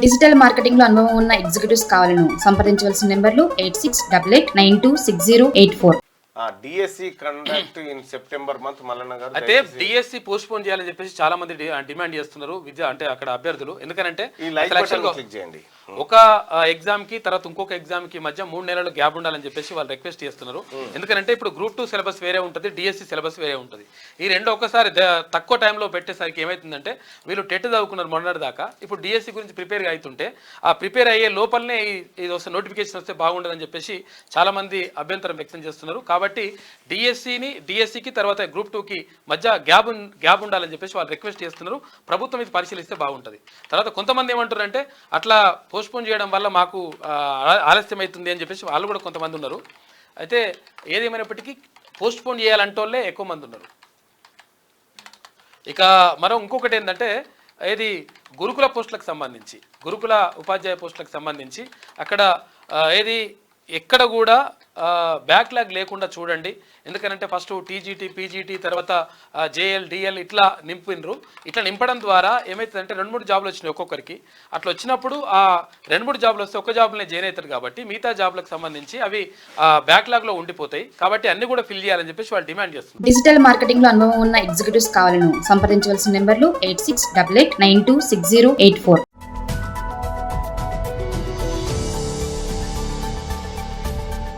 Digital marketing లో అనుభవం ఉన్న ఎగ్జిక్యూటివ్స్ కావాలను సంప్రదించవలసిన నెంబర్లు 8688906084. DSC conduct in September month Mallanna garu అయితే డిఎస్సి పోస్ట్ పోన్ చేయాలని చెప్పేసి చాలా మంది డిమాండ్ చేస్తున్నారు విద్య అంటే అక్కడ అభ్యర్థులు. ఎందుకంటే ఒక ఎగ్జామ్ కి తర్వాత ఇంకొక ఎగ్జామ్ కి మధ్య 3 నెలలు గ్యాప్ ఉండాలని చెప్పేసి వాళ్ళు రిక్వెస్ట్ చేస్తున్నారు. ఎందుకంటే ఇప్పుడు గ్రూప్ 2 సిలబస్ వేరే ఉంటుంది, డిఎస్సి సిలబస్ వేరే ఉంటుంది. ఈ రెండు ఒక్కసారి తక్కువ టైంలో పెట్టేసరికి ఏమవుతుందంటే వీళ్ళు టెట్ చదువుకున్నారు మొన్నటి దాకా, ఇప్పుడు డిఎస్సి గురించి ప్రిపేర్ అవుతుంటే ఆ ప్రిపేర్ అయ్యే లోపలనే ఇది వస్తే నోటిఫికేషన్ వస్తే బాగుండదని చెప్పేసి చాలా మంది అభ్యంతరం వ్యక్తం చేస్తున్నారు. కాబట్టి డిఎస్సికి తర్వాత గ్రూప్ 2కి మధ్య గ్యాప్ ఉండాలని చెప్పేసి వాళ్ళు రిక్వెస్ట్ చేస్తున్నారు. ప్రభుత్వం ఇది పరిశీలిస్తే బాగుంటుంది. తర్వాత కొంతమంది ఏమంటారంటే అట్లా పోస్ట్పోన్ చేయడం వల్ల మాకు ఆలస్యం అవుతుంది అని చెప్పేసి వాళ్ళు కూడా కొంతమంది ఉన్నారు. అయితే ఏదేమైనప్పటికీ పోస్ట్పోన్ చేయాలంటోళ్ళే ఎక్కువ మంది ఉన్నారు. ఇక ఇంకొకటి ఏంటంటే ఇది గురుకుల పోస్టులకు సంబంధించి, గురుకుల ఉపాధ్యాయ పోస్టులకు సంబంధించి అక్కడ ఎక్కడ కూడా బ్యాక్లాగ్ లేకుండా చూడండి. ఎందుకంటే ఫస్ట్ టీజీటీ, పీజీటీ, తర్వాత జేఎల్, డిఎల్ ఇట్లా నింపినరు. ఇట్లా నింపడం ద్వారా ఏమవుతుందంటే 2-3 జాబులు వచ్చినాయి ఒక్కొక్కరికి. అట్లా వచ్చినప్పుడు ఆ 2-3 జాబులు వస్తే ఒక జాబ్లోనే జాయిన్ అవుతారు కాబట్టి మిగతా జాబులకు సంబంధించి అవి బ్యాక్లాగ్లో ఉండిపోతాయి. కాబట్టి అన్ని కూడా ఫిల్ చేయాలని చెప్పేసి వాళ్ళు డిమాండ్ చేస్తున్నారు. డిజిటల్ మార్కెటింగ్ లో అనుభవం ఉన్న ఎగ్జిక్యూటివ్స్ కావాలను సంప్రదించవలసిన నెంబర్లు 8688926084.